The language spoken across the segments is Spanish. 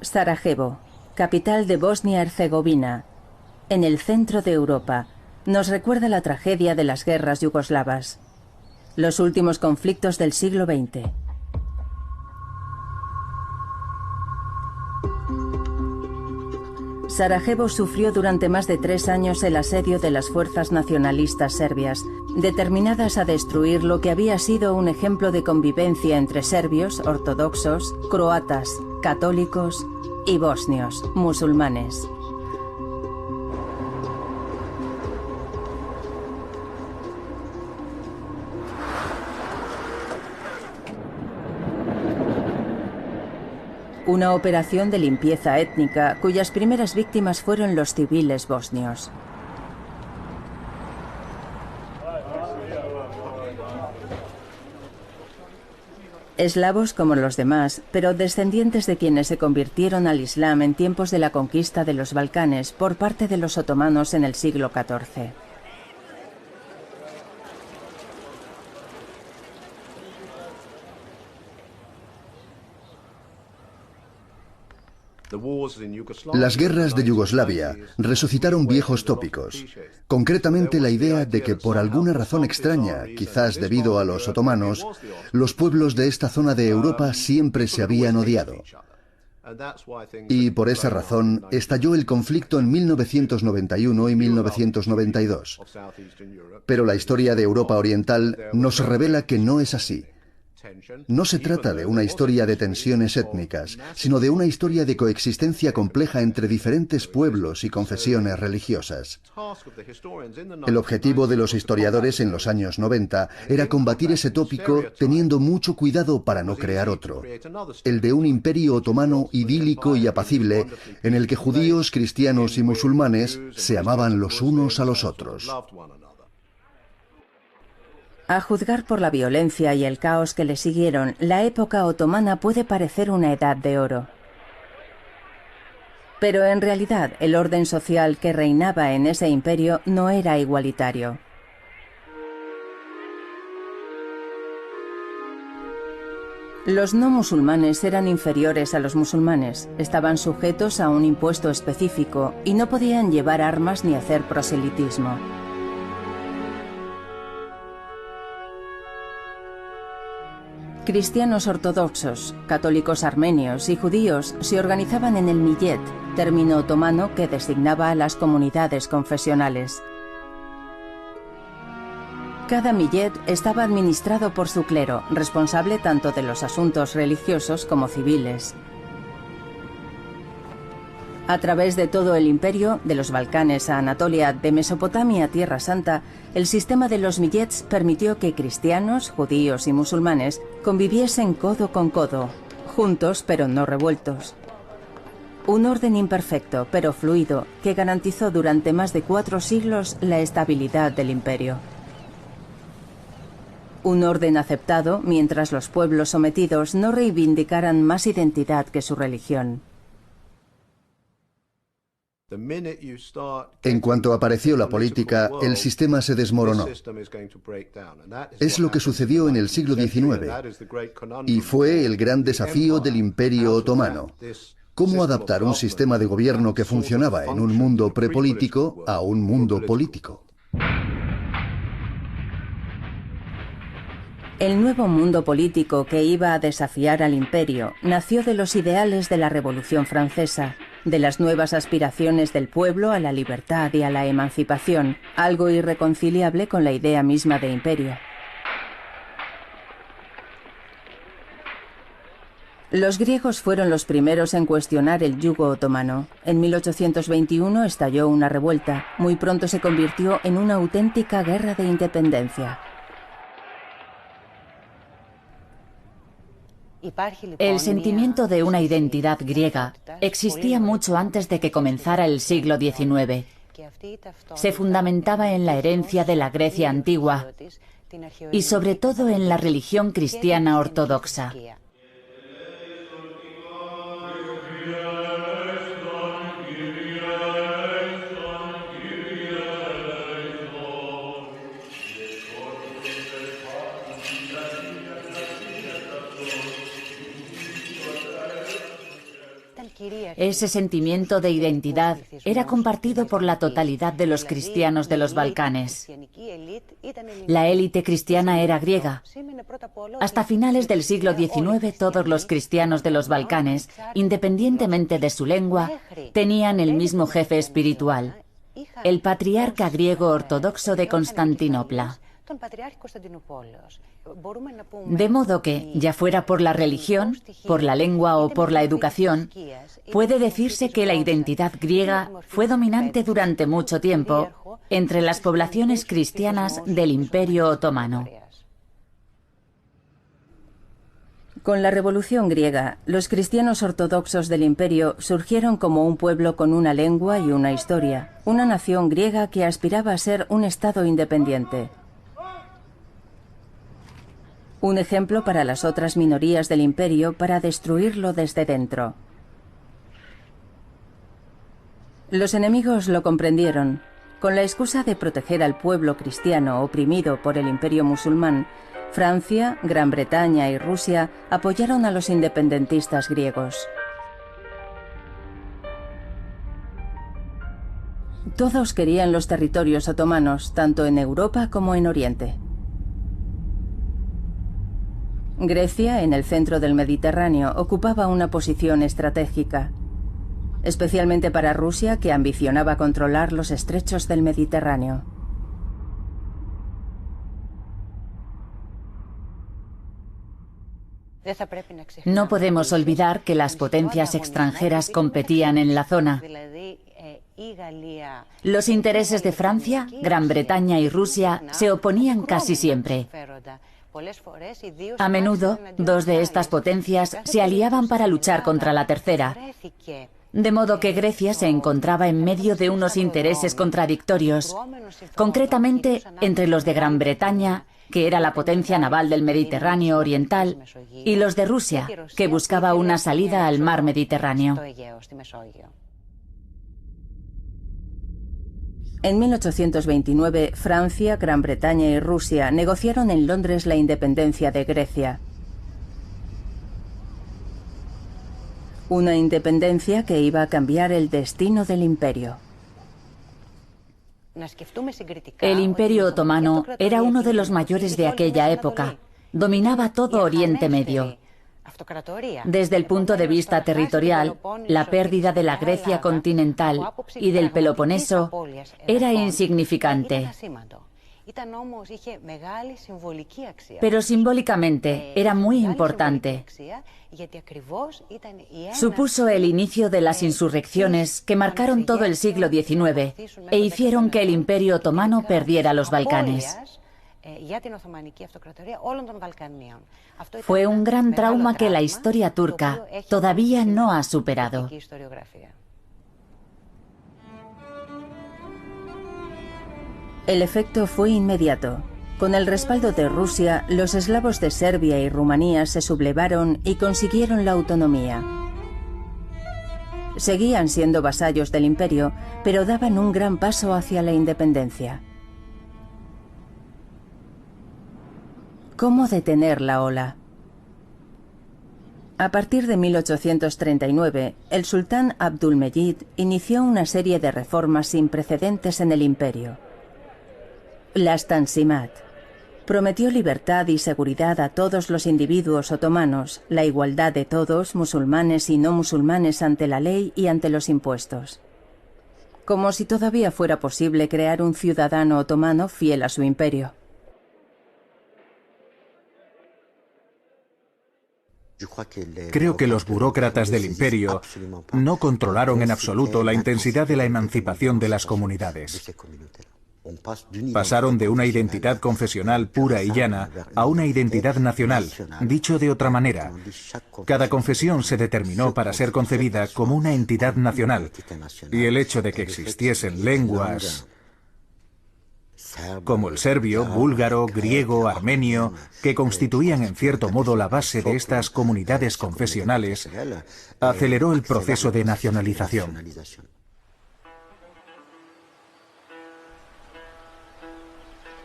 Sarajevo, capital de Bosnia-Herzegovina, en el centro de Europa, nos recuerda la tragedia de las guerras yugoslavas, los últimos conflictos del siglo XX. Sarajevo sufrió durante más de 3 años el asedio de las fuerzas nacionalistas serbias, determinadas a destruir lo que había sido un ejemplo de convivencia entre serbios, ortodoxos, croatas, católicos y bosnios, musulmanes. Una operación de limpieza étnica cuyas primeras víctimas fueron los civiles bosnios. Eslavos como los demás, pero descendientes de quienes se convirtieron al Islam en tiempos de la conquista de los Balcanes por parte de los otomanos en el siglo XIV. Las guerras de Yugoslavia resucitaron viejos tópicos, concretamente la idea de que por alguna razón extraña, quizás debido a los otomanos, los pueblos de esta zona de Europa siempre se habían odiado. Y por esa razón estalló el conflicto en 1991 y 1992. Pero la historia de Europa Oriental nos revela que no es así. No se trata de una historia de tensiones étnicas, sino de una historia de coexistencia compleja entre diferentes pueblos y confesiones religiosas. El objetivo de los historiadores en los años 90 era combatir ese tópico teniendo mucho cuidado para no crear otro, el de un imperio otomano idílico y apacible en el que judíos, cristianos y musulmanes se amaban los unos a los otros. A juzgar por la violencia y el caos que le siguieron, la época otomana puede parecer una edad de oro. Pero en realidad el orden social que reinaba en ese imperio no era igualitario. Los no musulmanes eran inferiores a los musulmanes, estaban sujetos a un impuesto específico y no podían llevar armas ni hacer proselitismo. Cristianos ortodoxos, católicos armenios y judíos se organizaban en el millet, término otomano que designaba a las comunidades confesionales. Cada millet estaba administrado por su clero, responsable tanto de los asuntos religiosos como civiles. A través de todo el imperio, de los Balcanes a Anatolia, de Mesopotamia a Tierra Santa, el sistema de los millets permitió que cristianos, judíos y musulmanes conviviesen codo con codo, juntos pero no revueltos. Un orden imperfecto pero fluido que garantizó durante más de 4 siglos la estabilidad del imperio. Un orden aceptado mientras los pueblos sometidos no reivindicaran más identidad que su religión. En cuanto apareció la política, el sistema se desmoronó. Es lo que sucedió en el siglo XIX y fue el gran desafío del Imperio Otomano. ¿Cómo adaptar un sistema de gobierno que funcionaba en un mundo prepolítico a un mundo político? El nuevo mundo político que iba a desafiar al imperio nació de los ideales de la Revolución Francesa, de las nuevas aspiraciones del pueblo a la libertad y a la emancipación, algo irreconciliable con la idea misma de imperio. Los griegos fueron los primeros en cuestionar el yugo otomano. En 1821 estalló una revuelta. Muy pronto se convirtió en una auténtica guerra de independencia. El sentimiento de una identidad griega existía mucho antes de que comenzara el siglo XIX. Se fundamentaba en la herencia de la Grecia antigua y sobre todo en la religión cristiana ortodoxa. Ese sentimiento de identidad era compartido por la totalidad de los cristianos de los Balcanes. La élite cristiana era griega. Hasta finales del siglo XIX, todos los cristianos de los Balcanes, independientemente de su lengua, tenían el mismo jefe espiritual, el patriarca griego ortodoxo de Constantinopla. De modo que, ya fuera por la religión, por la lengua o por la educación, puede decirse que la identidad griega fue dominante durante mucho tiempo entre las poblaciones cristianas del Imperio Otomano. Con la Revolución griega, los cristianos ortodoxos del imperio surgieron como un pueblo con una lengua y una historia, una nación griega que aspiraba a ser un estado independiente. Un ejemplo para las otras minorías del imperio para destruirlo desde dentro. Los enemigos lo comprendieron. Con la excusa de proteger al pueblo cristiano oprimido por el imperio musulmán, Francia, Gran Bretaña y Rusia apoyaron a los independentistas griegos. Todos querían los territorios otomanos, tanto en Europa como en Oriente. Grecia, en el centro del Mediterráneo, ocupaba una posición estratégica, especialmente para Rusia, que ambicionaba controlar los estrechos del Mediterráneo. No podemos olvidar que las potencias extranjeras competían en la zona. Los intereses de Francia, Gran Bretaña y Rusia se oponían casi siempre. A menudo, dos de estas potencias se aliaban para luchar contra la tercera, de modo que Grecia se encontraba en medio de unos intereses contradictorios, concretamente entre los de Gran Bretaña, que era la potencia naval del Mediterráneo oriental, y los de Rusia, que buscaba una salida al mar Mediterráneo. En 1829, Francia, Gran Bretaña y Rusia negociaron en Londres la independencia de Grecia. Una independencia que iba a cambiar el destino del imperio. El Imperio Otomano era uno de los mayores de aquella época. Dominaba todo Oriente Medio. Desde el punto de vista territorial, la pérdida de la Grecia continental y del Peloponeso era insignificante. Pero simbólicamente era muy importante. Supuso el inicio de las insurrecciones que marcaron todo el siglo XIX e hicieron que el Imperio Otomano perdiera los Balcanes. Fue un gran trauma que la historia turca todavía no ha superado. El efecto fue inmediato. Con el respaldo de Rusia, los eslavos de Serbia y Rumanía se sublevaron y consiguieron la autonomía. Seguían siendo vasallos del imperio, pero daban un gran paso hacia la independencia. ¿Cómo detener la ola? A partir de 1839, el sultán Abdülmecid inició una serie de reformas sin precedentes en el imperio. Las Tanzimat. Prometió libertad y seguridad a todos los individuos otomanos, la igualdad de todos, musulmanes y no musulmanes, ante la ley y ante los impuestos. Como si todavía fuera posible crear un ciudadano otomano fiel a su imperio. Creo que los burócratas del imperio no controlaron en absoluto la intensidad de la emancipación de las comunidades. Pasaron de una identidad confesional pura y llana a una identidad nacional. Dicho de otra manera, cada confesión se determinó para ser concebida como una entidad nacional, y el hecho de que existiesen lenguas como el serbio, búlgaro, griego, armenio, que constituían en cierto modo la base de estas comunidades confesionales, aceleró el proceso de nacionalización.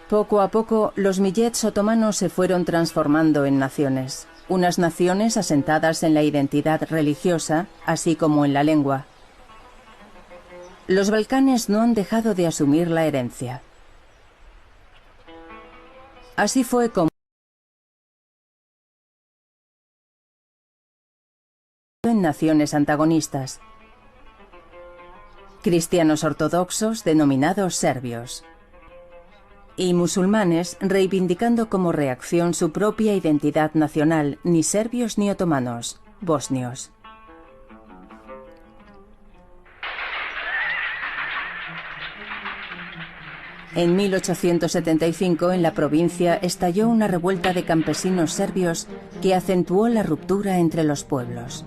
Poco a poco, los millets otomanos se fueron transformando en naciones. unas naciones asentadas en la identidad religiosa, así como en la lengua. Los Balcanes no han dejado de asumir la herencia. Así fue como en naciones antagonistas. Cristianos ortodoxos denominados serbios y musulmanes reivindicando como reacción su propia identidad nacional, ni serbios ni otomanos, bosnios. En 1875, en la provincia, estalló una revuelta de campesinos serbios que acentuó la ruptura entre los pueblos.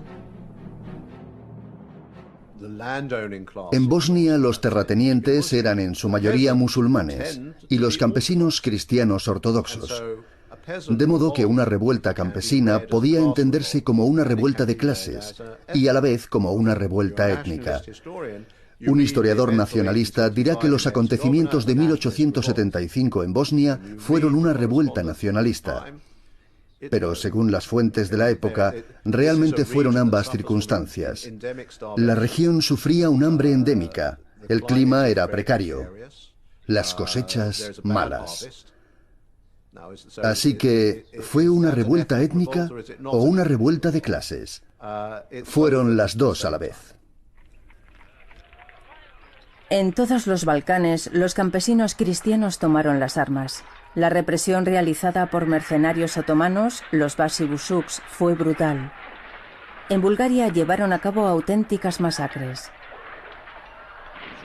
En Bosnia, los terratenientes eran en su mayoría musulmanes y los campesinos cristianos ortodoxos. De modo que una revuelta campesina podía entenderse como una revuelta de clases y a la vez como una revuelta étnica. Un historiador nacionalista dirá que los acontecimientos de 1875 en Bosnia fueron una revuelta nacionalista. Pero según las fuentes de la época, realmente fueron ambas circunstancias. La región sufría un hambre endémica, el clima era precario, las cosechas malas. Así que, ¿fue una revuelta étnica o una revuelta de clases? Fueron las dos a la vez. En todos los Balcanes, los campesinos cristianos tomaron las armas. La represión realizada por mercenarios otomanos, los Basibusuks, fue brutal. En Bulgaria llevaron a cabo auténticas masacres.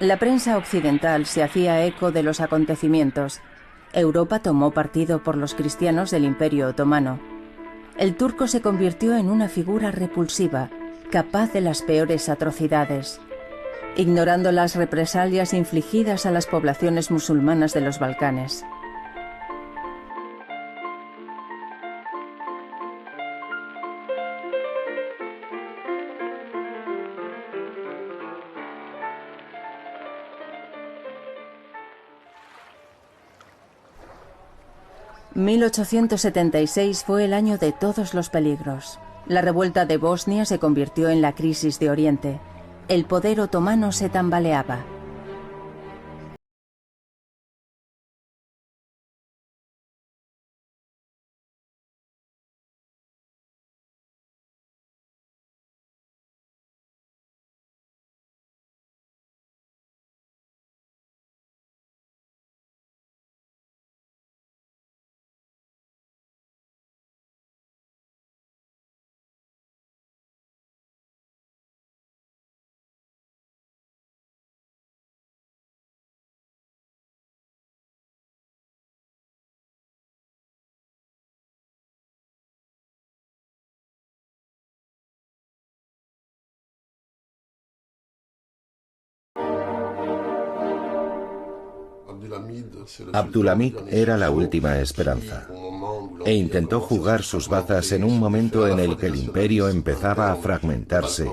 La prensa occidental se hacía eco de los acontecimientos. Europa tomó partido por los cristianos del Imperio Otomano. El turco se convirtió en una figura repulsiva, capaz de las peores atrocidades, ignorando las represalias infligidas a las poblaciones musulmanas de los Balcanes. ...1876 fue el año de todos los peligros. La revuelta de Bosnia se convirtió en la crisis de Oriente. El poder otomano se tambaleaba. Abdulhamid era la última esperanza e intentó jugar sus bazas en un momento en el que el imperio empezaba a fragmentarse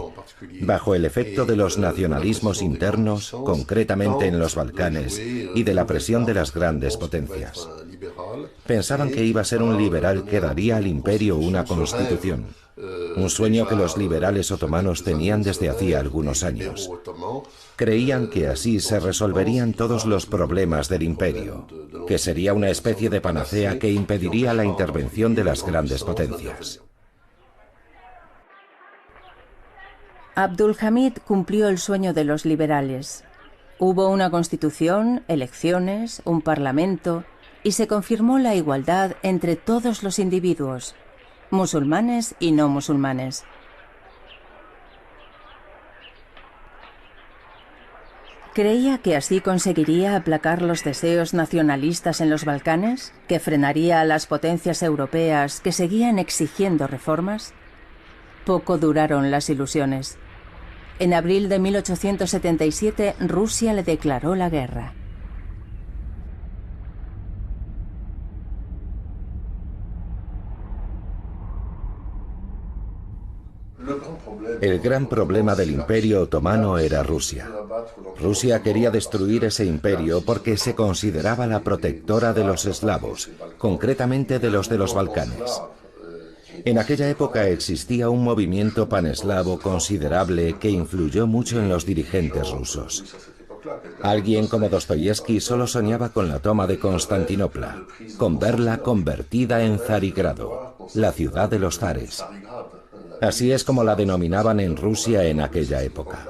bajo el efecto de los nacionalismos internos, concretamente en los Balcanes, y de la presión de las grandes potencias. Pensaban que iba a ser un liberal que daría al imperio una constitución, un sueño que los liberales otomanos tenían desde hacía algunos años. Creían que así se resolverían todos los problemas del imperio, que sería una especie de panacea que impediría la intervención de las grandes potencias. Abdulhamid cumplió el sueño de los liberales. Hubo una constitución, elecciones, un parlamento y se confirmó la igualdad entre todos los individuos, musulmanes y no musulmanes. ¿Creía que así conseguiría aplacar los deseos nacionalistas en los Balcanes? ¿Que frenaría a las potencias europeas que seguían exigiendo reformas? Poco duraron las ilusiones. En abril de 1877, Rusia le declaró la guerra. El gran problema del Imperio Otomano era Rusia. Rusia quería destruir ese imperio porque se consideraba la protectora de los eslavos, concretamente de los Balcanes. En aquella época existía un movimiento paneslavo considerable que influyó mucho en los dirigentes rusos. Alguien como Dostoyevski solo soñaba con la toma de Constantinopla, con verla convertida en Zarigrado, la ciudad de los zares. Así es como la denominaban en Rusia en aquella época.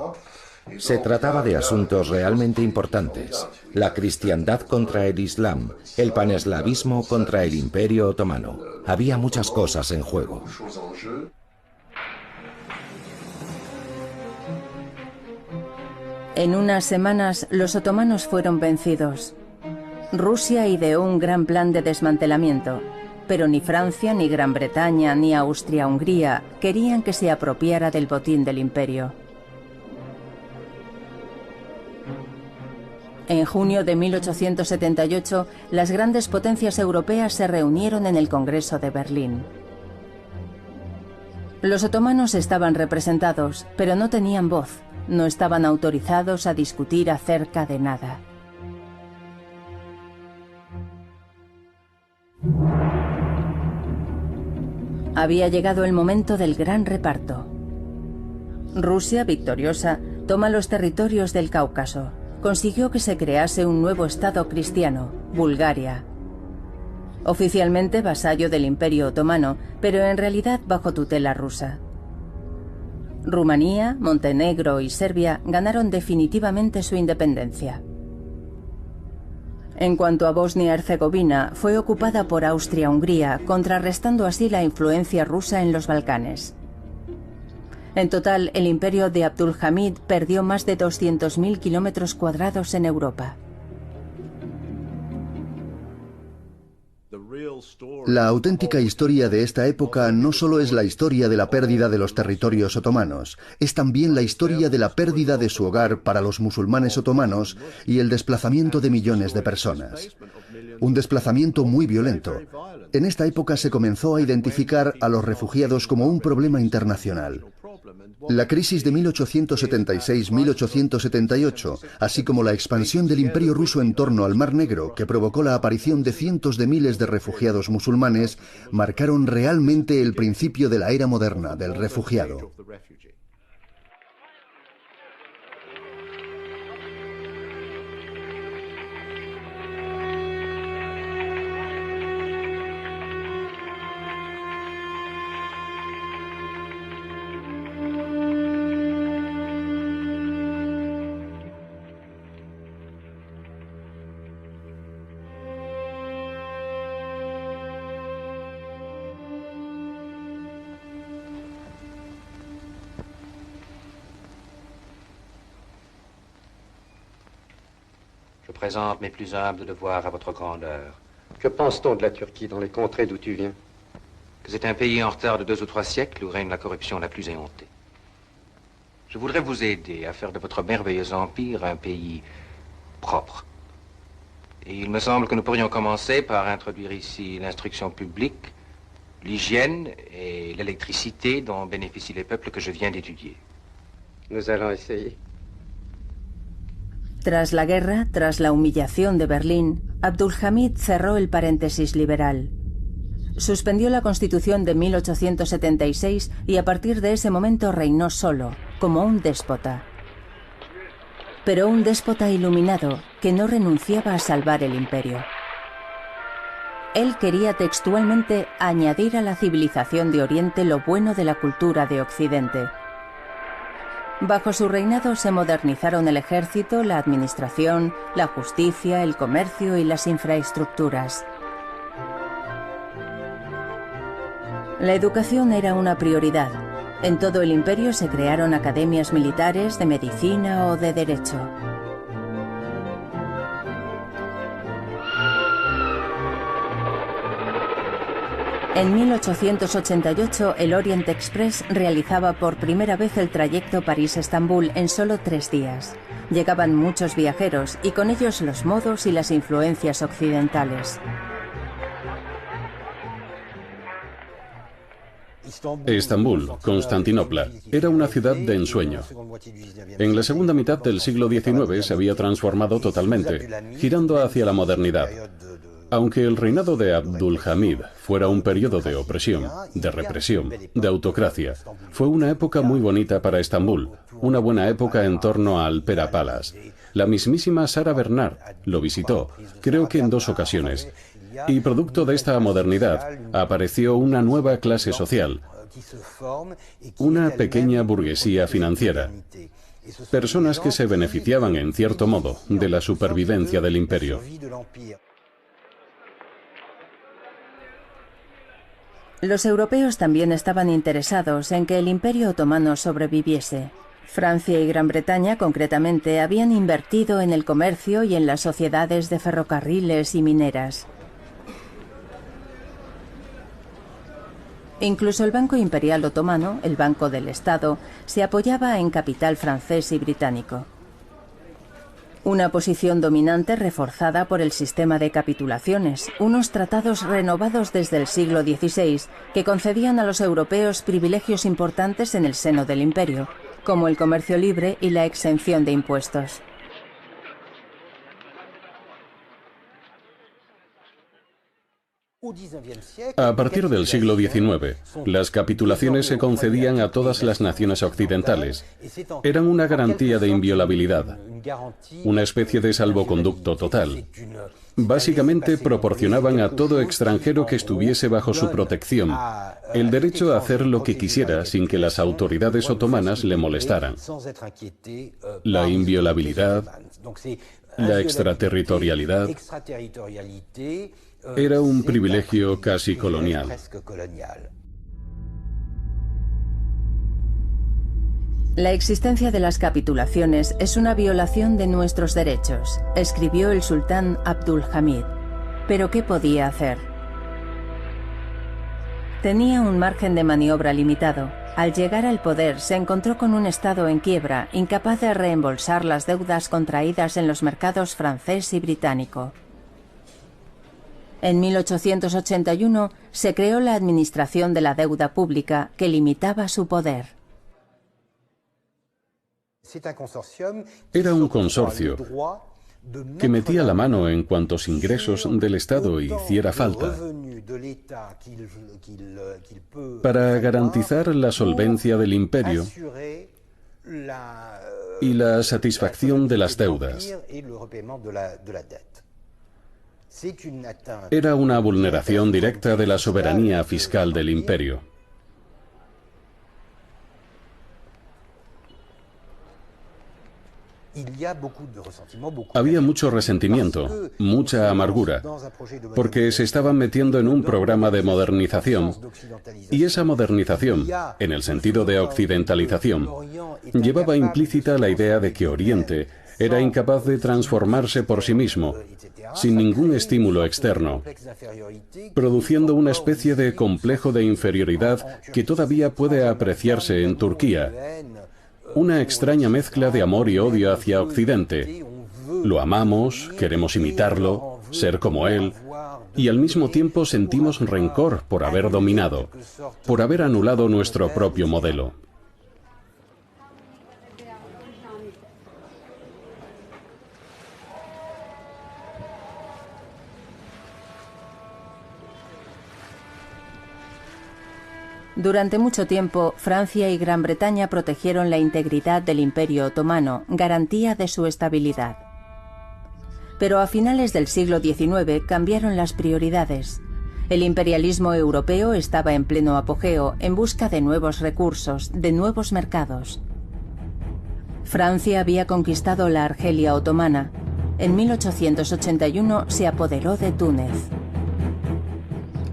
Se trataba de asuntos realmente importantes: la cristiandad contra el islam, el paneslavismo contra el Imperio Otomano. Había muchas cosas en juego. En unas semanas, los otomanos fueron vencidos. Rusia ideó un gran plan de desmantelamiento, pero ni Francia, ni Gran Bretaña, ni Austria-Hungría querían que se apropiara del botín del imperio. En junio de 1878, las grandes potencias europeas se reunieron en el Congreso de Berlín. Los otomanos estaban representados, pero no tenían voz. No estaban autorizados a discutir acerca de nada. Había llegado el momento del gran reparto. Rusia, victoriosa, toma los territorios del Cáucaso. Consiguió que se crease un nuevo estado cristiano, Bulgaria. Oficialmente vasallo del Imperio Otomano, pero en realidad bajo tutela rusa. Rumanía, Montenegro y Serbia ganaron definitivamente su independencia. En cuanto a Bosnia-Herzegovina, fue ocupada por Austria-Hungría, contrarrestando así la influencia rusa en los Balcanes. En total, el imperio de Abdulhamid perdió más de 200.000 kilómetros cuadrados en Europa. La auténtica historia de esta época no solo es la historia de la pérdida de los territorios otomanos, es también la historia de la pérdida de su hogar para los musulmanes otomanos y el desplazamiento de millones de personas. Un desplazamiento muy violento. En esta época se comenzó a identificar a los refugiados como un problema internacional. La crisis de 1876-1878, así como la expansión del Imperio ruso en torno al Mar Negro, que provocó la aparición de cientos de miles de refugiados musulmanes, marcaron realmente el principio de la era moderna del refugiado. Je présente mes plus humbles devoirs à votre grandeur. Que pense-t-on de la Turquie dans les contrées d'où tu viens? Que c'est un pays en retard de 2 ou 3 siècles où règne la corruption la plus éhontée. Je voudrais vous aider à faire de votre merveilleux empire un pays propre. Et il me semble que nous pourrions commencer par introduire ici l'instruction publique, l'hygiène et l'électricité dont bénéficient les peuples que je viens d'étudier. Nous allons essayer. Tras la guerra, tras la humillación de Berlín, Abdulhamid cerró el paréntesis liberal. Suspendió la Constitución de 1876 y a partir de ese momento reinó solo, como un déspota. Pero un déspota iluminado que no renunciaba a salvar el imperio. Él quería textualmente añadir a la civilización de Oriente lo bueno de la cultura de Occidente. Bajo su reinado se modernizaron el ejército, la administración, la justicia, el comercio y las infraestructuras. La educación era una prioridad. En todo el imperio se crearon academias militares, de medicina o de derecho. En 1888, el Orient Express realizaba por primera vez el trayecto París-Estambul en solo 3 días. Llegaban muchos viajeros y con ellos los modos y las influencias occidentales. Estambul, Constantinopla, era una ciudad de ensueño. En la segunda mitad del siglo XIX se había transformado totalmente, girando hacia la modernidad. Aunque el reinado de Abdulhamid fuera un periodo de opresión, de represión, de autocracia, fue una época muy bonita para Estambul, una buena época en torno al Pera Palace. La mismísima Sarah Bernhardt lo visitó, creo que en 2 ocasiones, y producto de esta modernidad apareció una nueva clase social, una pequeña burguesía financiera, personas que se beneficiaban en cierto modo de la supervivencia del imperio. Los europeos también estaban interesados en que el Imperio Otomano sobreviviese. Francia y Gran Bretaña, concretamente, habían invertido en el comercio y en las sociedades de ferrocarriles y mineras. Incluso el Banco Imperial Otomano, el Banco del Estado, se apoyaba en capital francés y británico. Una posición dominante reforzada por el sistema de capitulaciones, unos tratados renovados desde el siglo XVI que concedían a los europeos privilegios importantes en el seno del imperio, como el comercio libre y la exención de impuestos. A partir del siglo XIX, las capitulaciones se concedían a todas las naciones occidentales. Eran una garantía de inviolabilidad, una especie de salvoconducto total. Básicamente proporcionaban a todo extranjero que estuviese bajo su protección el derecho a hacer lo que quisiera sin que las autoridades otomanas le molestaran. La inviolabilidad, la extraterritorialidad, era un privilegio casi colonial. La existencia de las capitulaciones es una violación de nuestros derechos, escribió el sultán Abdulhamid. ¿Pero qué podía hacer? Tenía un margen de maniobra limitado. Al llegar al poder se encontró con un Estado en quiebra, incapaz de reembolsar las deudas contraídas en los mercados francés y británico. En 1881 se creó la Administración de la Deuda Pública, que limitaba su poder. Era un consorcio que metía la mano en cuantos ingresos del Estado hiciera falta para garantizar la solvencia del imperio y la satisfacción de las deudas. Era una vulneración directa de la soberanía fiscal del imperio. Había mucho resentimiento, mucha amargura, porque se estaban metiendo en un programa de modernización, y esa modernización, en el sentido de occidentalización, llevaba implícita la idea de que Oriente era incapaz de transformarse por sí mismo, sin ningún estímulo externo, produciendo una especie de complejo de inferioridad que todavía puede apreciarse en Turquía, una extraña mezcla de amor y odio hacia Occidente. Lo amamos, queremos imitarlo, ser como él, y al mismo tiempo sentimos rencor por haber dominado, por haber anulado nuestro propio modelo. Durante mucho tiempo, Francia y Gran Bretaña protegieron la integridad del Imperio Otomano, garantía de su estabilidad. Pero a finales del siglo XIX cambiaron las prioridades. El imperialismo europeo estaba en pleno apogeo, en busca de nuevos recursos, de nuevos mercados. Francia había conquistado la Argelia otomana. En 1881 se apoderó de Túnez.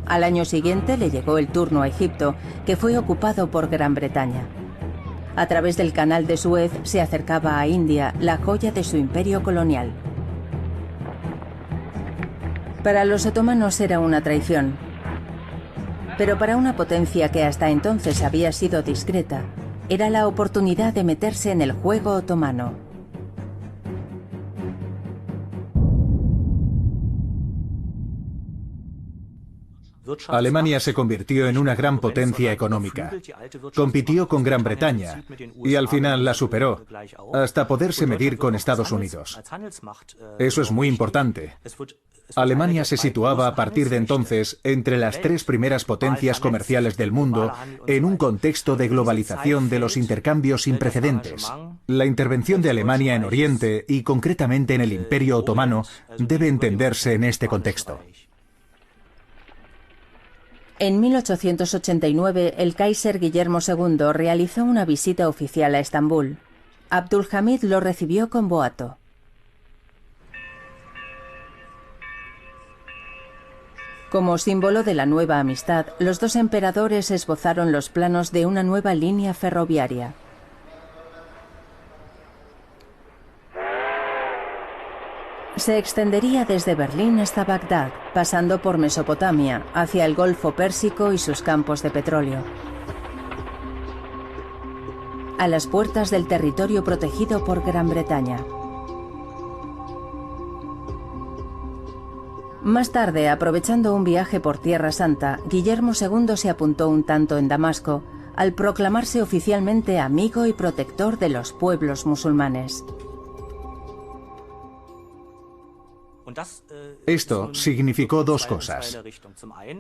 Al año siguiente le llegó el turno a Egipto, que fue ocupado por Gran Bretaña. A través del Canal de Suez se acercaba a India, la joya de su imperio colonial. Para los otomanos era una traición. Pero para una potencia que hasta entonces había sido discreta, era la oportunidad de meterse en el juego otomano. Alemania se convirtió en una gran potencia económica. Compitió con Gran Bretaña y al final la superó, hasta poderse medir con Estados Unidos. Eso es muy importante. Alemania se situaba a partir de entonces entre las 3 primeras potencias comerciales del mundo en un contexto de globalización de los intercambios sin precedentes. La intervención de Alemania en Oriente y concretamente en el Imperio Otomano debe entenderse en este contexto. En 1889, el Kaiser Guillermo II realizó una visita oficial a Estambul. Abdulhamid lo recibió con boato. Como símbolo de la nueva amistad, los dos emperadores esbozaron los planos de una nueva línea ferroviaria. Se extendería desde Berlín hasta Bagdad, pasando por Mesopotamia, hacia el Golfo Pérsico y sus campos de petróleo. A las puertas del territorio protegido por Gran Bretaña. Más tarde, aprovechando un viaje por Tierra Santa, Guillermo II se apuntó un tanto en Damasco, al proclamarse oficialmente amigo y protector de los pueblos musulmanes. Esto significó 2 cosas.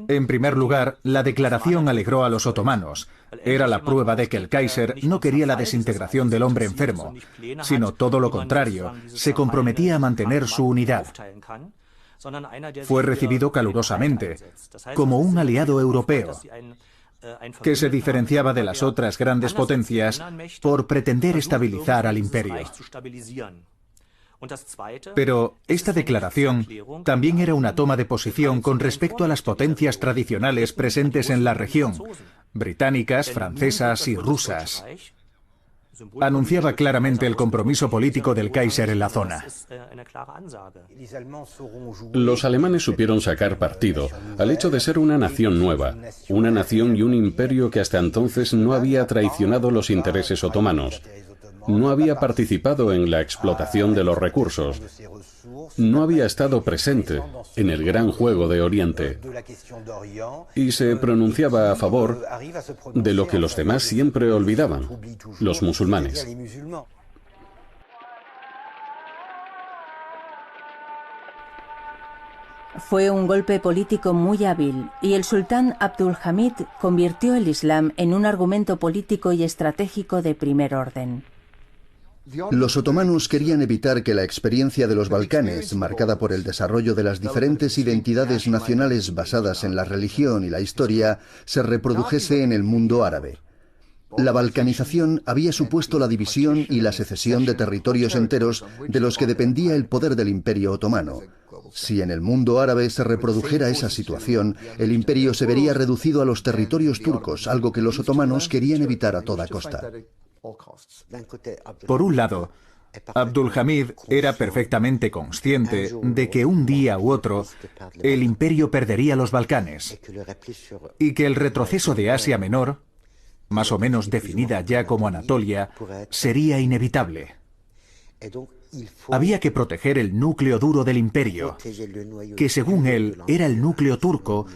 En primer lugar, la declaración alegró a los otomanos. Era la prueba de que el Kaiser no quería la desintegración del hombre enfermo, sino todo lo contrario, se comprometía a mantener su unidad. Fue recibido calurosamente, como un aliado europeo, que se diferenciaba de las otras grandes potencias por pretender estabilizar al imperio. Pero esta declaración también era una toma de posición con respecto a las potencias tradicionales presentes en la región, británicas, francesas y rusas. Anunciaba claramente el compromiso político del Kaiser en la zona. Los alemanes supieron sacar partido al hecho de ser una nación nueva, una nación y un imperio que hasta entonces no había traicionado los intereses otomanos. No había participado en la explotación de los recursos. No había estado presente en el gran juego de Oriente. Y se pronunciaba a favor de lo que los demás siempre olvidaban, los musulmanes. Fue un golpe político muy hábil y el sultán Abdulhamid convirtió el Islam en un argumento político y estratégico de primer orden. Los otomanos querían evitar que la experiencia de los Balcanes, marcada por el desarrollo de las diferentes identidades nacionales basadas en la religión y la historia, se reprodujese en el mundo árabe. La balcanización había supuesto la división y la secesión de territorios enteros de los que dependía el poder del Imperio Otomano. Si en el mundo árabe se reprodujera esa situación, el imperio se vería reducido a los territorios turcos, algo que los otomanos querían evitar a toda costa. Por un lado, Abdulhamid era perfectamente consciente de que un día u otro el imperio perdería los Balcanes y que el retroceso de Asia Menor, más o menos definida ya como Anatolia, sería inevitable. Había que proteger el núcleo duro del imperio, que según él era el núcleo turco,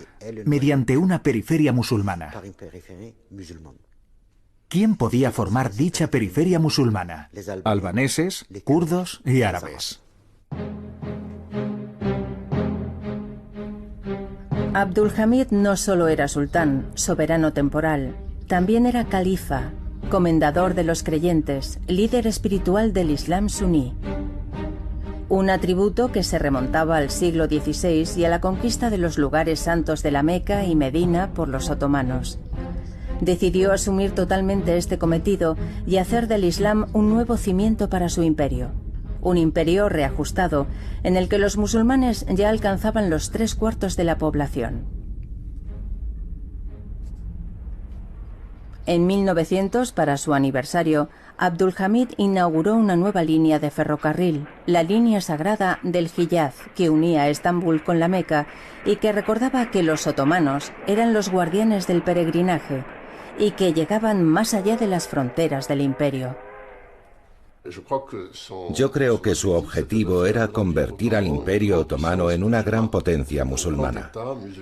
mediante una periferia musulmana. ¿Quién podía formar dicha periferia musulmana? Albaneses, kurdos y árabes. Abdulhamid no solo era sultán, soberano temporal, también era califa, comendador de los creyentes, líder espiritual del Islam suní. Un atributo que se remontaba al siglo XVI y a la conquista de los lugares santos de la Meca y Medina por los otomanos. Decidió asumir totalmente este cometido y hacer del Islam un nuevo cimiento para su imperio. Un imperio reajustado, en el que los musulmanes ya alcanzaban los 3/4 de la población. En 1900, para su aniversario, Abdulhamid inauguró una nueva línea de ferrocarril, la línea sagrada del Hiyaz, que unía a Estambul con la Meca y que recordaba que los otomanos eran los guardianes del peregrinaje y que llegaban más allá de las fronteras del imperio. Yo creo que su objetivo era convertir al Imperio Otomano en una gran potencia musulmana,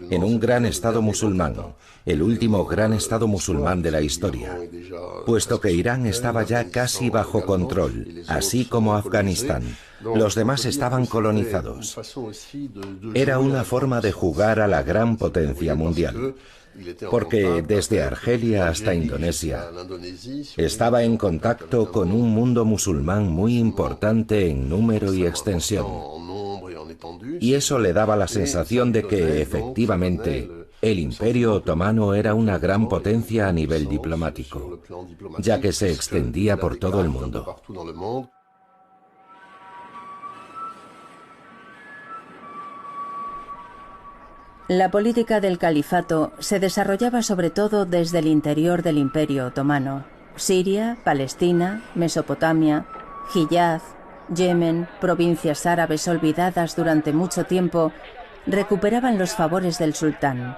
en un gran Estado musulmán, el último gran Estado musulmán de la historia, puesto que Irán estaba ya casi bajo control, así como Afganistán. Los demás estaban colonizados. Era una forma de jugar a la gran potencia mundial, porque desde Argelia hasta Indonesia estaba en contacto con un mundo musulmán muy importante en número y extensión. Y eso le daba la sensación de que, efectivamente, el Imperio Otomano era una gran potencia a nivel diplomático, ya que se extendía por todo el mundo. La política del califato se desarrollaba sobre todo desde el interior del Imperio Otomano. Siria, Palestina, Mesopotamia, Hiyaz, Yemen, provincias árabes olvidadas durante mucho tiempo, recuperaban los favores del sultán.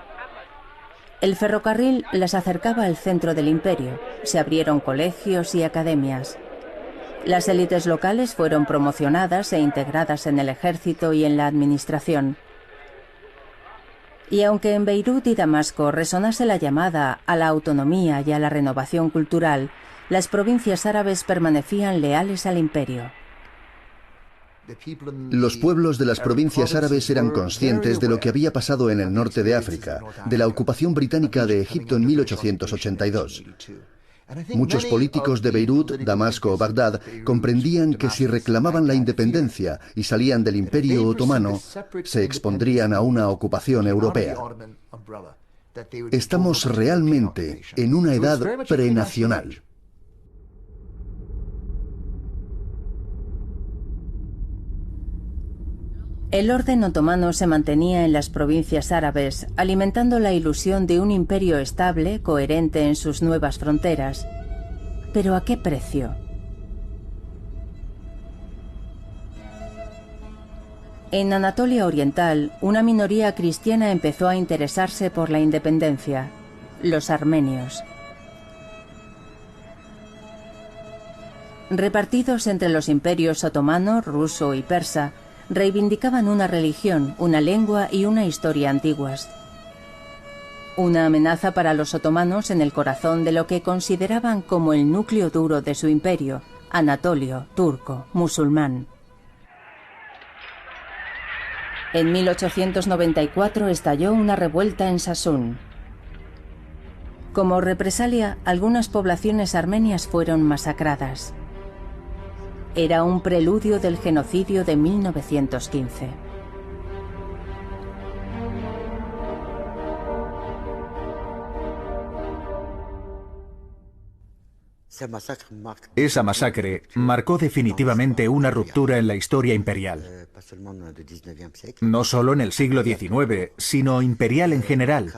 El ferrocarril las acercaba al centro del imperio. Se abrieron colegios y academias. Las élites locales fueron promocionadas e integradas en el ejército y en la administración. Y aunque en Beirut y Damasco resonase la llamada a la autonomía y a la renovación cultural, las provincias árabes permanecían leales al imperio. Los pueblos de las provincias árabes eran conscientes de lo que había pasado en el norte de África, de la ocupación británica de Egipto en 1882. Muchos políticos de Beirut, Damasco o Bagdad comprendían que si reclamaban la independencia y salían del Imperio Otomano, se expondrían a una ocupación europea. Estamos realmente en una edad prenacional. El orden otomano se mantenía en las provincias árabes, alimentando la ilusión de un imperio estable, coherente en sus nuevas fronteras. ¿Pero a qué precio? En Anatolia Oriental, una minoría cristiana empezó a interesarse por la independencia: los armenios. Repartidos entre los imperios otomano, ruso y persa, reivindicaban una religión, una lengua y una historia antiguas. Una amenaza para los otomanos en el corazón de lo que consideraban como el núcleo duro de su imperio, anatolio, turco, musulmán. En 1894 estalló una revuelta en Sasún. Como represalia, algunas poblaciones armenias fueron masacradas. Era un preludio del genocidio de 1915. Esa masacre marcó definitivamente una ruptura en la historia imperial. No solo en el siglo XIX, sino imperial en general,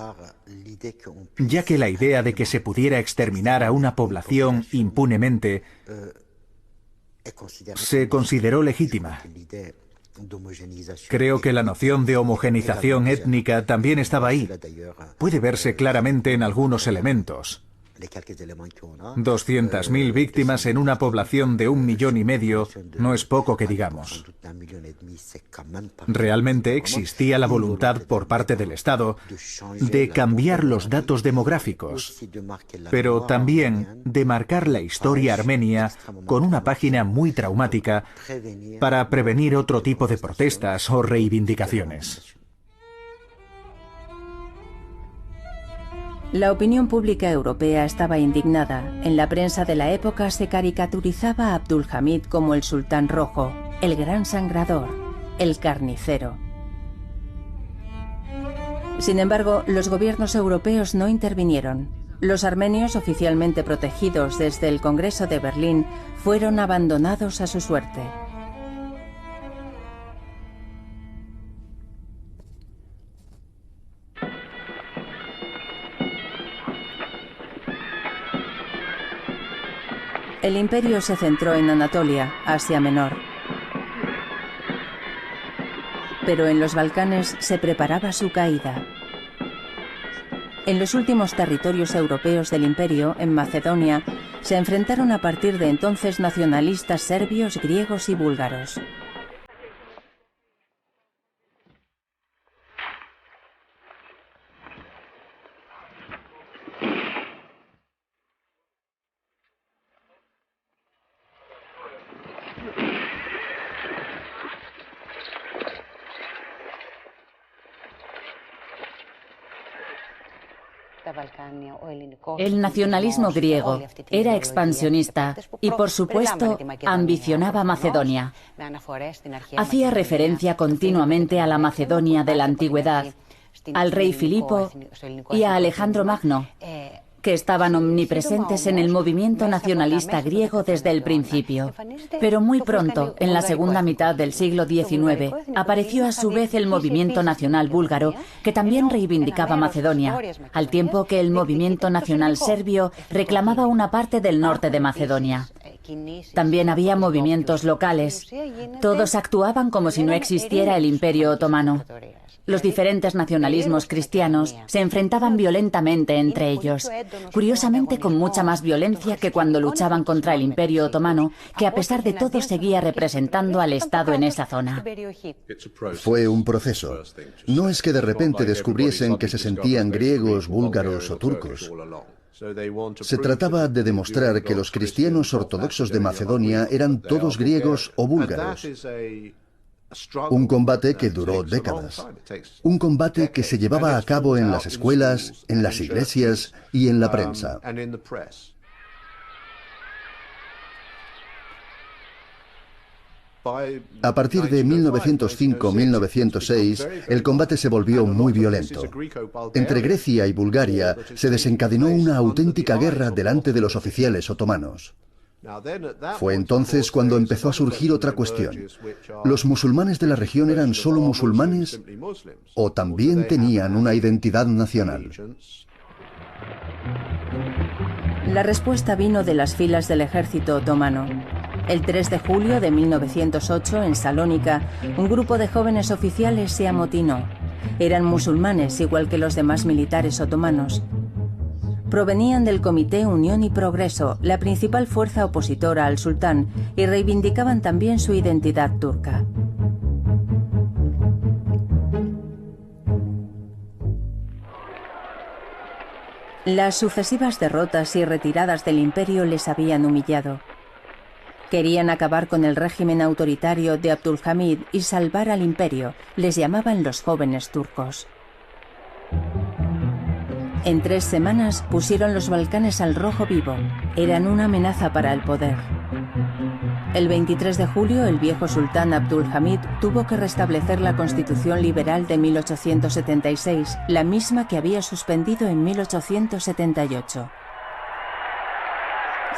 ya que la idea de que se pudiera exterminar a una población impunemente se consideró legítima. Creo que la noción de homogenización étnica también estaba ahí. Puede verse claramente en algunos elementos. 200.000 víctimas en una población de 1,5 millones no es poco que digamos. Realmente existía la voluntad por parte del Estado de cambiar los datos demográficos, pero también de marcar la historia armenia con una página muy traumática para prevenir otro tipo de protestas o reivindicaciones. La opinión pública europea estaba indignada. En la prensa de la época se caricaturizaba a Abdulhamid como el sultán rojo, el gran sangrador, el carnicero. Sin embargo, los gobiernos europeos no intervinieron. Los armenios, oficialmente protegidos desde el Congreso de Berlín, fueron abandonados a su suerte. El imperio se centró en Anatolia, Asia Menor. Pero en los Balcanes se preparaba su caída. En los últimos territorios europeos del imperio, en Macedonia, Se enfrentaron a partir de entonces nacionalistas serbios, griegos y búlgaros. El nacionalismo griego era expansionista y, por supuesto, ambicionaba Macedonia. Hacía referencia continuamente a la Macedonia de la antigüedad, al rey Filipo y a Alejandro Magno, que estaban omnipresentes en el movimiento nacionalista griego desde el principio. Pero muy pronto, en la segunda mitad del siglo XIX, apareció a su vez el movimiento nacional búlgaro, que también reivindicaba Macedonia, al tiempo que el movimiento nacional serbio reclamaba una parte del norte de Macedonia. También había movimientos locales. Todos actuaban como si no existiera el Imperio Otomano. Los diferentes nacionalismos cristianos se enfrentaban violentamente entre ellos, curiosamente con mucha más violencia que cuando luchaban contra el Imperio Otomano, que a pesar de todo seguía representando al Estado en esa zona. Fue un proceso. No es que de repente descubriesen que se sentían griegos, búlgaros o turcos. Se trataba de demostrar que los cristianos ortodoxos de Macedonia eran todos griegos o búlgaros. Un combate que duró décadas. Un combate que se llevaba a cabo en las escuelas, en las iglesias y en la prensa. A partir de 1905-1906, el combate se volvió muy violento. Entre Grecia y Bulgaria se desencadenó una auténtica guerra delante de los oficiales otomanos. Fue entonces cuando empezó a surgir otra cuestión. ¿Los musulmanes de la región eran solo musulmanes o también tenían una identidad nacional? La respuesta vino de las filas del ejército otomano. El 3 de julio de 1908, en Salónica, un grupo de jóvenes oficiales se amotinó. Eran musulmanes, igual que los demás militares otomanos. Provenían del Comité Unión y Progreso, la principal fuerza opositora al sultán, y reivindicaban también su identidad turca. Las sucesivas derrotas y retiradas del imperio les habían humillado. Querían acabar con el régimen autoritario de Abdülhamid y salvar al imperio. Les llamaban los jóvenes turcos. En 3 semanas pusieron los Balcanes al rojo vivo. Eran una amenaza para el poder. El 23 de julio, el viejo sultán Abdülhamid tuvo que restablecer la constitución liberal de 1876, la misma que había suspendido en 1878.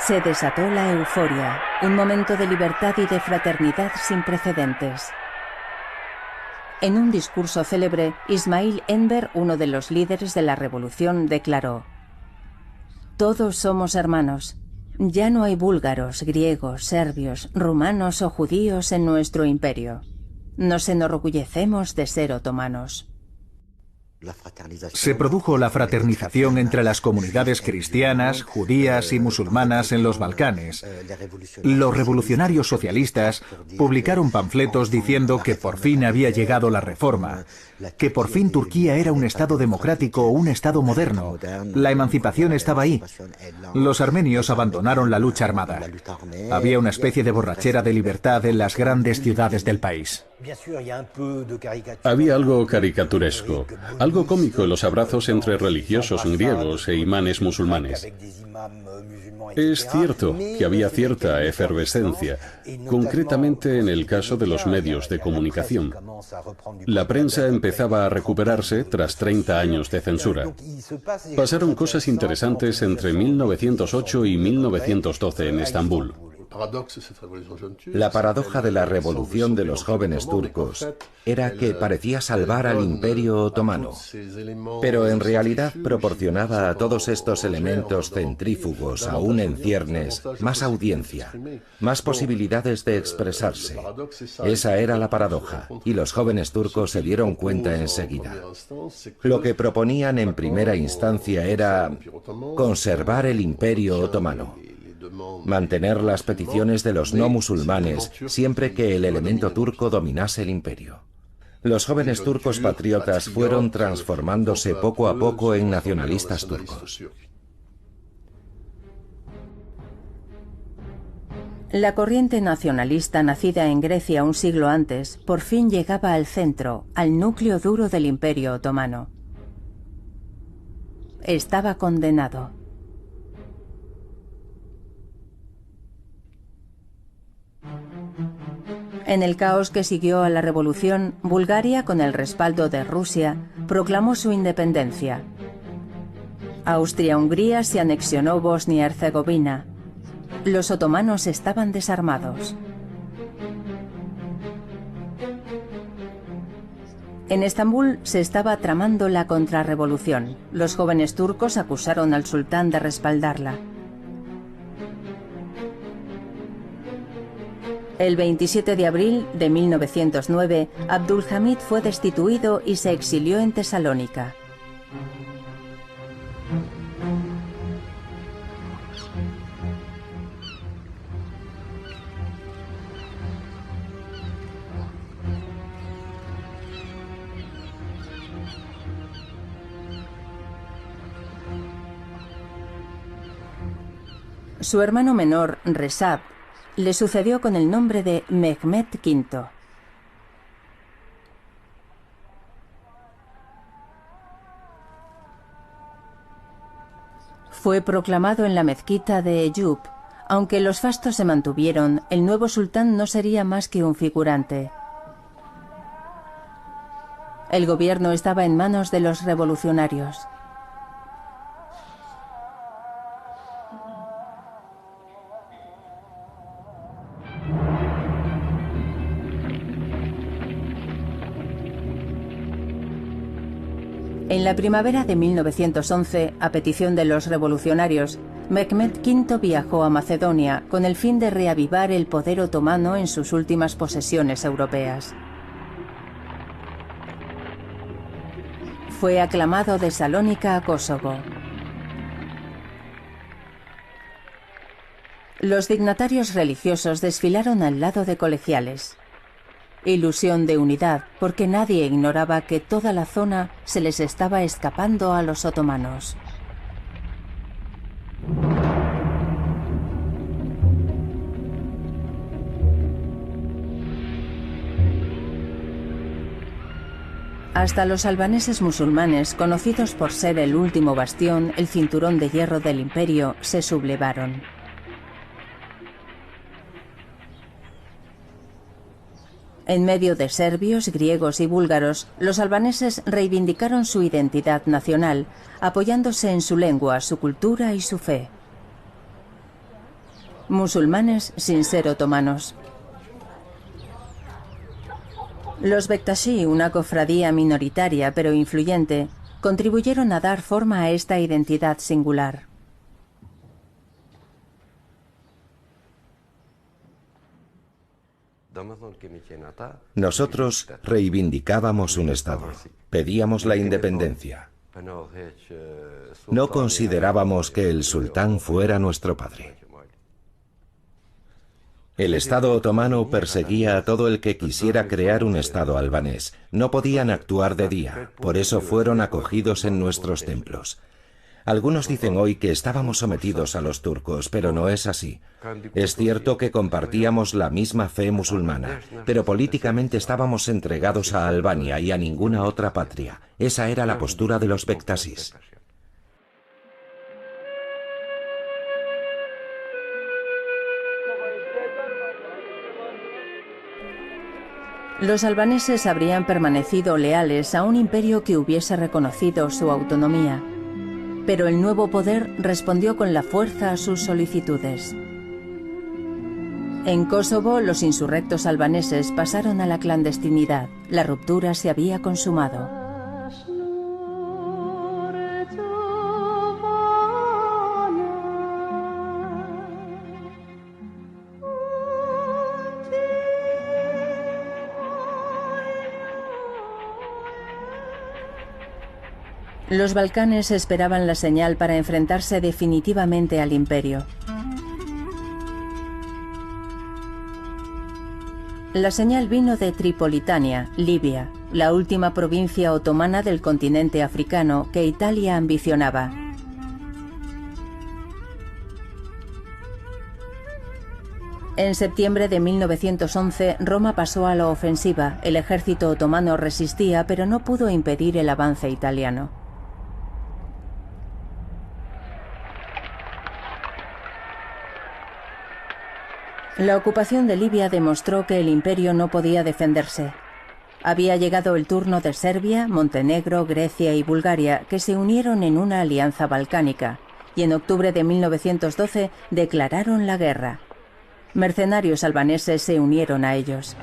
Se desató la euforia, un momento de libertad y de fraternidad sin precedentes. En un discurso célebre, Ismail Enver, uno de los líderes de la revolución, declaró: «Todos somos hermanos. Ya no hay búlgaros, griegos, serbios, rumanos o judíos en nuestro imperio. Nos enorgullecemos de ser otomanos». Se produjo la fraternización entre las comunidades cristianas, judías y musulmanas en los Balcanes. Los revolucionarios socialistas publicaron panfletos diciendo que por fin había llegado la reforma, que por fin Turquía era un Estado democrático o un Estado moderno. La emancipación estaba ahí. Los armenios abandonaron la lucha armada. Había una especie de borrachera de libertad en las grandes ciudades del país. Había algo caricaturesco, algo cómico en los abrazos entre religiosos griegos e imanes musulmanes. Es cierto que había cierta efervescencia, concretamente en el caso de los medios de comunicación. La prensa empezaba a recuperarse tras 30 años de censura. Pasaron cosas interesantes entre 1908 y 1912 en Estambul. La paradoja de la revolución de los jóvenes turcos era que parecía salvar al Imperio Otomano, pero en realidad proporcionaba a todos estos elementos centrífugos, aún en ciernes, más audiencia, más posibilidades de expresarse. Esa era la paradoja, y los jóvenes turcos se dieron cuenta enseguida. Lo que proponían en primera instancia era conservar el Imperio Otomano. mantener las peticiones de los no musulmanes siempre que el elemento turco dominase el imperio. Los jóvenes turcos patriotas fueron transformándose poco a poco en nacionalistas turcos. La corriente nacionalista nacida en Grecia un siglo antes por fin llegaba al centro, al núcleo duro del Imperio Otomano. Estaba condenado. En el caos que siguió a la revolución, Bulgaria, con el respaldo de Rusia, proclamó su independencia. Austria-Hungría se anexionó Bosnia-Herzegovina. Los otomanos estaban desarmados. En Estambul se estaba tramando la contrarrevolución. Los jóvenes turcos acusaron al sultán de respaldarla. El 27 de abril de 1909, Abdülhamid fue destituido y se exilió en Tesalónica. Su hermano menor, Rezab, le sucedió con el nombre de Mehmed V. Fue proclamado en la mezquita de Eyüp. Aunque los fastos se mantuvieron, el nuevo sultán no sería más que un figurante. El gobierno estaba en manos de los revolucionarios. En la primavera de 1911, a petición de los revolucionarios, Mehmed V viajó a Macedonia con el fin de reavivar el poder otomano en sus últimas posesiones europeas. Fue aclamado de Salónica a Kosovo. Los dignatarios religiosos desfilaron al lado de colegiales. Ilusión de unidad, porque nadie ignoraba que toda la zona se les estaba escapando a los otomanos. Hasta los albaneses musulmanes, conocidos por ser el último bastión, el cinturón de hierro del imperio, se sublevaron. En medio de serbios, griegos y búlgaros, los albaneses reivindicaron su identidad nacional, apoyándose en su lengua, su cultura y su fe. Musulmanes sin ser otomanos. Los Bektashi, una cofradía minoritaria pero influyente, contribuyeron a dar forma a esta identidad singular. Nosotros reivindicábamos un Estado, pedíamos la independencia. No considerábamos que el sultán fuera nuestro padre. El Estado otomano perseguía a todo el que quisiera crear un Estado albanés. No podían actuar de día, por eso fueron acogidos en nuestros templos. Algunos dicen hoy que estábamos sometidos a los turcos, pero no es así. Es cierto que compartíamos la misma fe musulmana, pero políticamente estábamos entregados a Albania y a ninguna otra patria. Esa era la postura de los Bektashis. Los albaneses habrían permanecido leales a un imperio que hubiese reconocido su autonomía. Pero el nuevo poder respondió con la fuerza a sus solicitudes. En Kosovo, los insurrectos albaneses pasaron a la clandestinidad. La ruptura se había consumado. Los Balcanes esperaban la señal para enfrentarse definitivamente al imperio. La señal vino de Tripolitania, Libia, la última provincia otomana del continente africano que Italia ambicionaba. En septiembre de 1911, Roma pasó a la ofensiva. El ejército otomano resistía, pero no pudo impedir el avance italiano. La ocupación de Libia demostró que el imperio no podía defenderse. Había llegado el turno de Serbia, Montenegro, Grecia y Bulgaria, que se unieron en una alianza balcánica, y en octubre de 1912 declararon la guerra. Mercenarios albaneses se unieron a ellos.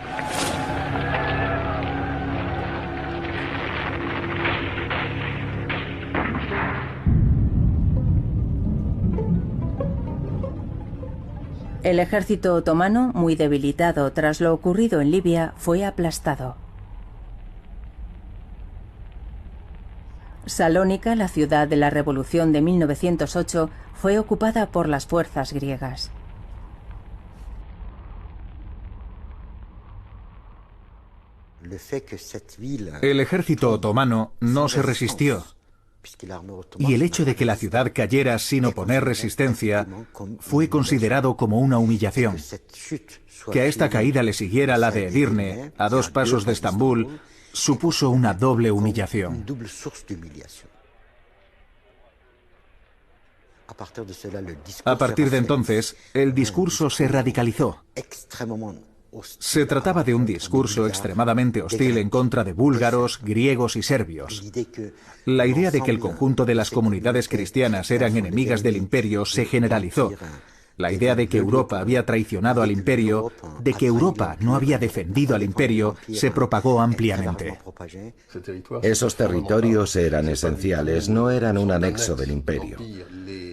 El ejército otomano, muy debilitado tras lo ocurrido en Libia, fue aplastado. Salónica, la ciudad de la Revolución de 1908, fue ocupada por las fuerzas griegas. El ejército otomano no se resistió, y el hecho de que la ciudad cayera sin oponer resistencia fue considerado como una humillación. Que a esta caída le siguiera la de Edirne, a 2 pasos de Estambul, supuso una doble humillación. A partir de entonces, el discurso se radicalizó. Se trataba de un discurso extremadamente hostil en contra de búlgaros, griegos y serbios. La idea de que el conjunto de las comunidades cristianas eran enemigas del imperio se generalizó. La idea de que Europa había traicionado al imperio, de que Europa no había defendido al imperio, se propagó ampliamente. Esos territorios eran esenciales, no eran un anexo del imperio.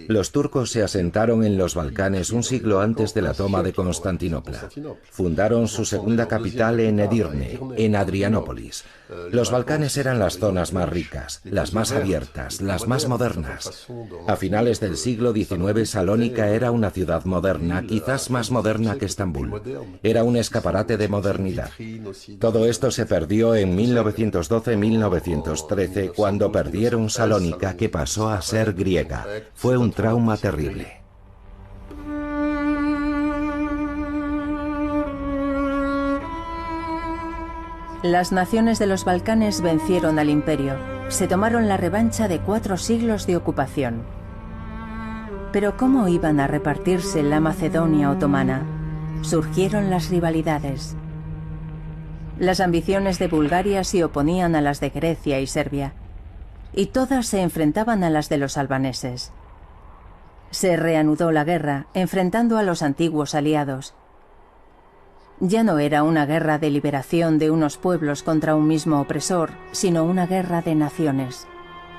Los turcos se asentaron en los Balcanes un siglo antes de la toma de Constantinopla. Fundaron su segunda capital en Edirne, en Adrianópolis. Los Balcanes eran las zonas más ricas, las más abiertas, las más modernas. A finales del siglo XIX, Salónica era una ciudad moderna, quizás más moderna que Estambul. Era un escaparate de modernidad. Todo esto se perdió en 1912-1913, cuando perdieron Salónica, que pasó a ser griega. Fue un trauma terrible. Las naciones de los Balcanes vencieron al imperio. Se tomaron la revancha de 4 siglos de ocupación. Pero ¿cómo iban a repartirse la Macedonia otomana? Surgieron las rivalidades. Las ambiciones de Bulgaria se oponían a las de Grecia y Serbia, y todas se enfrentaban a las de los albaneses. Se reanudó la guerra, enfrentando a los antiguos aliados. Ya no era una guerra de liberación de unos pueblos contra un mismo opresor, sino una guerra de naciones.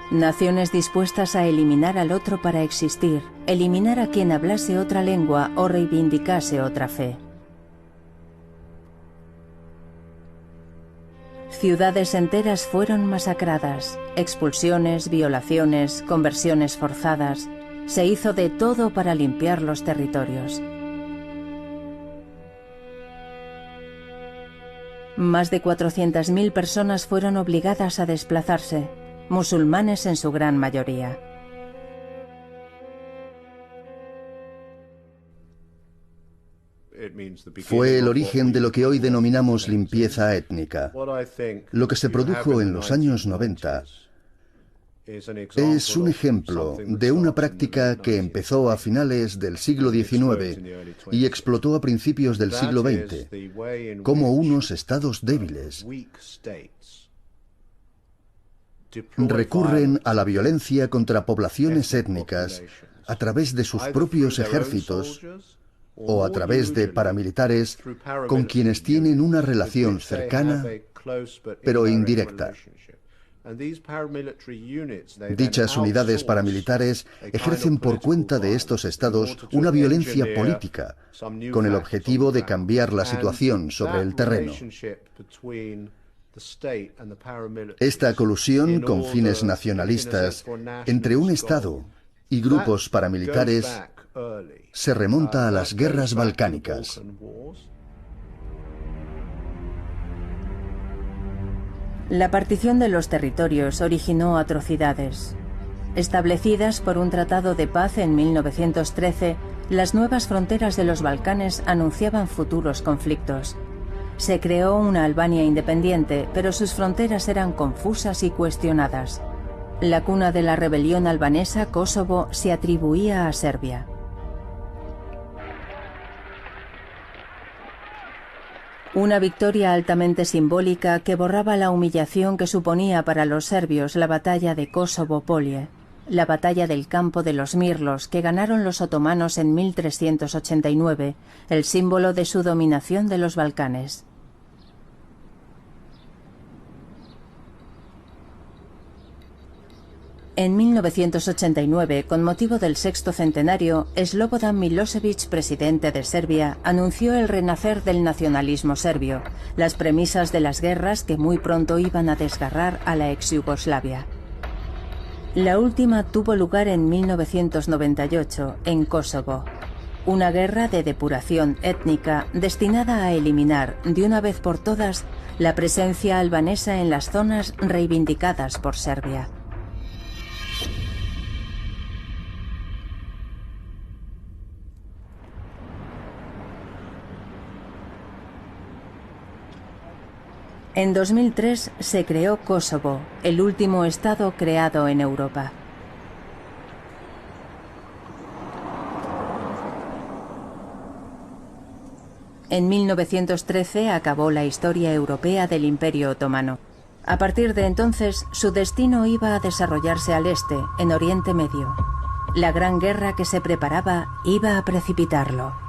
Naciones dispuestas a eliminar al otro para existir, eliminar a quien hablase otra lengua o reivindicase otra fe. Ciudades enteras fueron masacradas, expulsiones, violaciones, conversiones forzadas. Se hizo de todo para limpiar los territorios. Más de 400.000 personas fueron obligadas a desplazarse, musulmanes en su gran mayoría. Fue el origen de lo que hoy denominamos limpieza étnica. Lo que se produjo en los años 90 es un ejemplo de una práctica que empezó a finales del siglo XIX y explotó a principios del siglo XX, como unos estados débiles recurren a la violencia contra poblaciones étnicas a través de sus propios ejércitos o a través de paramilitares con quienes tienen una relación cercana pero indirecta. Dichas unidades paramilitares ejercen por cuenta de estos estados una violencia política, con el objetivo de cambiar la situación sobre el terreno. Esta colusión con fines nacionalistas entre un Estado y grupos paramilitares se remonta a las guerras balcánicas. La partición de los territorios originó atrocidades. Establecidas por un tratado de paz en 1913, las nuevas fronteras de los Balcanes anunciaban futuros conflictos. Se creó una Albania independiente, pero sus fronteras eran confusas y cuestionadas. La cuna de la rebelión albanesa, Kosovo, se atribuía a Serbia. Una victoria altamente simbólica que borraba la humillación que suponía para los serbios la batalla de Kosovo-Polje, la batalla del campo de los Mirlos que ganaron los otomanos en 1389, el símbolo de su dominación de los Balcanes. En 1989, con motivo del sexto centenario, Slobodan Milošević, presidente de Serbia, anunció el renacer del nacionalismo serbio, las premisas de las guerras que muy pronto iban a desgarrar a la ex Yugoslavia. La última tuvo lugar en 1998, en Kosovo. Una guerra de depuración étnica destinada a eliminar, de una vez por todas, la presencia albanesa en las zonas reivindicadas por Serbia. En 2003 se creó Kosovo, el último estado creado en Europa. En 1913 acabó la historia europea del Imperio Otomano. A partir de entonces, su destino iba a desarrollarse al este, en Oriente Medio. La gran guerra que se preparaba iba a precipitarlo.